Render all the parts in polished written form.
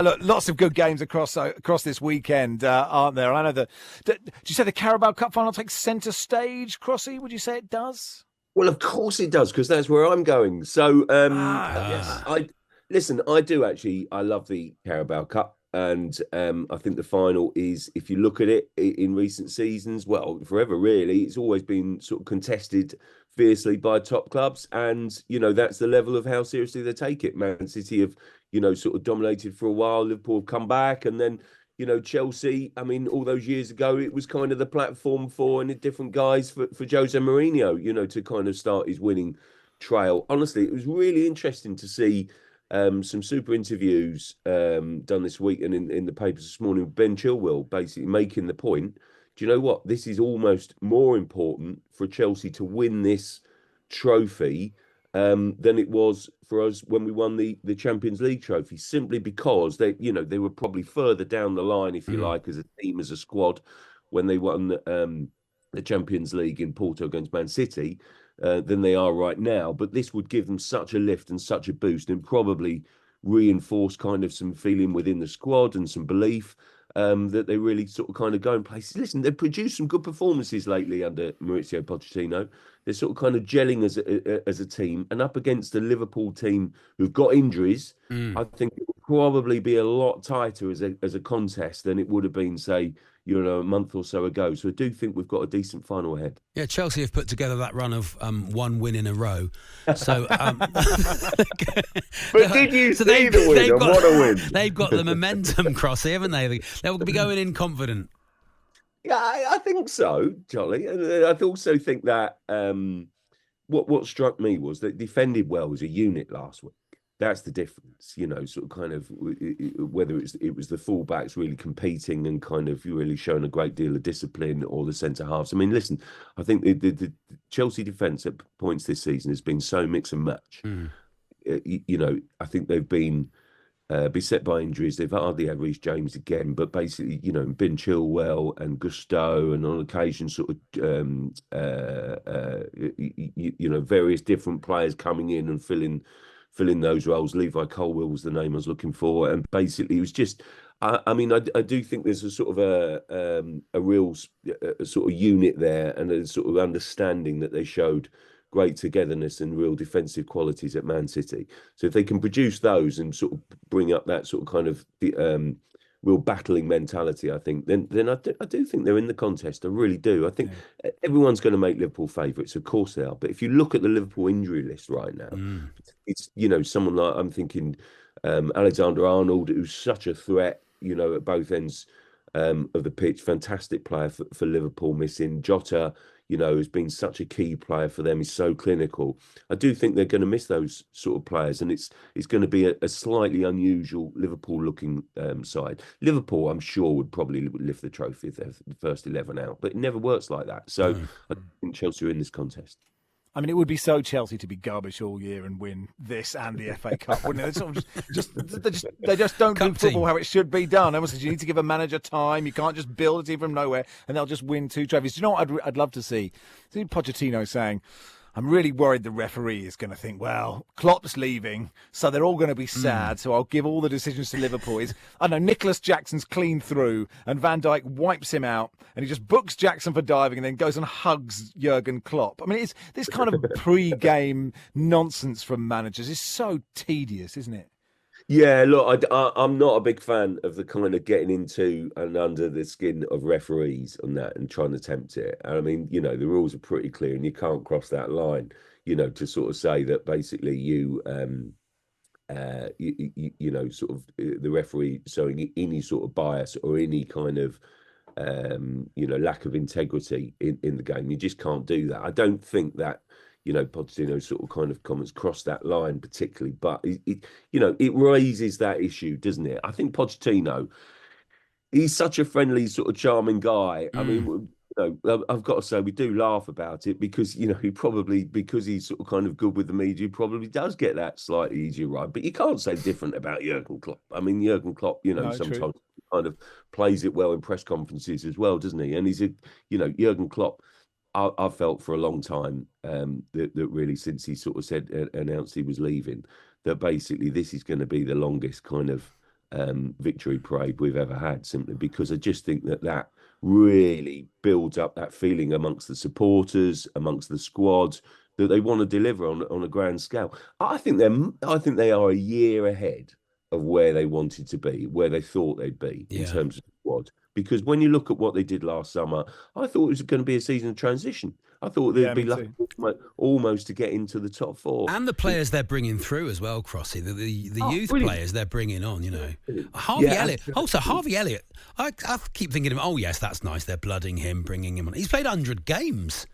Look, lots of good games across this weekend, aren't there? I know did you say the Carabao Cup Final takes centre stage, Crossy? Would you say it does? Well, of course it does, because that's where I'm going. So, Yes. I listen. I do actually. I love the Carabao Cup, and I think the final is, if you look at it in recent seasons, well, forever really, it's always been sort of contested fiercely by top clubs, and that's the level of how seriously they take it. Man City have, sort of dominated for a while. Liverpool have come back, and then Chelsea, I mean, all those years ago, it was kind of the platform for and different guys for Jose Mourinho, to kind of start his winning trail. Honestly, it was really interesting to see some super interviews done this week and in the papers this morning with Ben Chilwell, basically making the point. Do you know what? This is almost more important for Chelsea to win this trophy than it was for us when we won the Champions League trophy, simply because they were probably further down the line, if you like, as a team, as a squad, when they won the Champions League in Porto against Man City, than they are right now. But this would give them such a lift and such a boost, and probably reinforce kind of some feeling within the squad and some belief that they really sort of kind of go in places. Listen, they've produced some good performances lately under Maurizio Pochettino. They're sort of kind of gelling as a team, and up against the Liverpool team who've got injuries. I think it will probably be a lot tighter as a contest than it would have been, say, a month or so ago. So I do think we've got a decent final ahead. Yeah, Chelsea have put together that run of one win in a row. So, but did you see the win? And what a win! They've got the momentum, Crossy, haven't they? They'll be going in confident. Yeah, I think so, Jolly. And I also think that what struck me was that defended well as a unit last week. That's the difference, sort of kind of whether it was the fullbacks really competing and kind of really showing a great deal of discipline, or the centre halves. I mean, listen, I think the Chelsea defence at points this season has been so mix and match. I think they've been beset by injuries. They've hardly had Reece James again, but basically, Ben Chilwell and Gusto, and on occasion, sort of, various different players coming in and filling those roles. Levi Colwill was the name I was looking for, and basically it was just. I mean, I do think there's a sort of a real sort of unit there, and a sort of understanding that they showed great togetherness and real defensive qualities at Man City. So if they can produce those and sort of bring up that sort of kind of real battling mentality, I think then I do think they're in the contest. I really do. I think everyone's going to make Liverpool favourites, of course they are. But if you look at the Liverpool injury list right now, it's someone like, I'm thinking Alexander-Arnold, who's such a threat, at both ends of the pitch. Fantastic player for Liverpool, missing. Jota, has been such a key player for them. He's so clinical. I do think they're going to miss those sort of players, and it's going to be a slightly unusual Liverpool-looking side. Liverpool, I'm sure, would probably lift the trophy if they're the first 11 out, but it never works like that. So I think Chelsea are in this contest. I mean, it would be so Chelsea to be garbage all year and win this and the FA Cup, wouldn't it? Sort of they just don't do football how it should be done. Almost, you need to give a manager time. You can't just build a team from nowhere and they'll just win 2 trophies. Do you know what I'd love to see? See Pochettino saying, I'm really worried the referee is going to think, well, Klopp's leaving, so they're all going to be sad, so I'll give all the decisions to Liverpool. I know Nicholas Jackson's clean through, and Van Dijk wipes him out, and he just books Jackson for diving and then goes and hugs Jurgen Klopp. I mean, it's this kind of pre-game nonsense from managers is so tedious, isn't it? Yeah, look, I'm not a big fan of the kind of getting into and under the skin of referees on that and trying to tempt it. I mean, the rules are pretty clear, and you can't cross that line, to sort of say that basically sort of the referee showing any sort of bias or any kind of, lack of integrity in the game. You just can't do that. I don't think that Pochettino sort of kind of comments cross that line particularly, but it raises that issue, doesn't it? I think Pochettino, he's such a friendly, sort of charming guy. I mean, I've got to say, we do laugh about it because, he probably, because he's sort of kind of good with the media, he probably does get that slightly easier ride. But you can't say different about Jurgen Klopp. I mean, Jurgen Klopp, no, sometimes true. Kind of plays it well in press conferences as well, doesn't he? And he's Jurgen Klopp, I felt for a long time that really, since he sort of announced he was leaving, that basically this is going to be the longest kind of victory parade we've ever had, simply because I just think that really builds up that feeling amongst the supporters, amongst the squad, that they want to deliver on a grand scale. I think they are a year ahead of where they wanted to be, where they thought they'd be in terms of squad. Because when you look at what they did last summer, I thought it was going to be a season of transition. I thought they'd be lucky almost to get into the top four. And the players they're bringing through as well, Crossy, the youth players they're bringing on, Harvey Elliott. Also, Harvey Elliott, I keep thinking of him, oh, yes, that's nice. They're blooding him, bringing him on. He's played 100 games.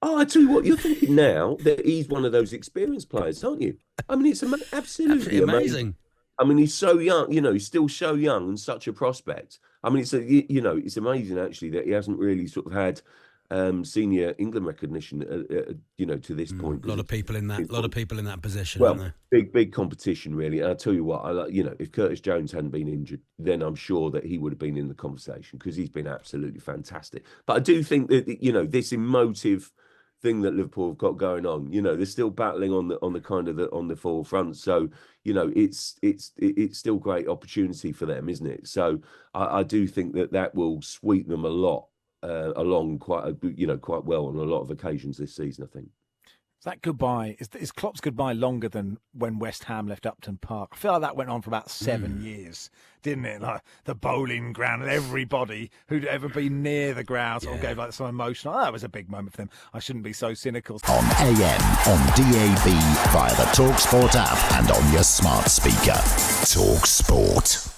Oh, I tell you what, you're thinking now that he's one of those experienced players, aren't you? I mean, it's absolutely amazing. I mean, he's so young, he's still so young and such a prospect. I mean, it's amazing actually that he hasn't really sort of had senior England recognition, to this point. A lot of people in that position. Well, aren't there? big competition, really. And I tell you what, if Curtis Jones hadn't been injured, then I'm sure that he would have been in the conversation because he's been absolutely fantastic. But I do think that this emotive thing that Liverpool have got going on, they're still battling on the forefront. So it's still great opportunity for them, isn't it? So I do think that will sweep them a lot along quite well on a lot of occasions this season, I think. That goodbye, is Klopp's goodbye longer than when West Ham left Upton Park? I feel like that went on for about 7 years, didn't it? Like the bowling ground and everybody who'd ever been near the ground sort of gave like some emotion. Oh, that was a big moment for them. I shouldn't be so cynical. On AM, on DAB, via the talkSPORT app and on your smart speaker. talkSPORT.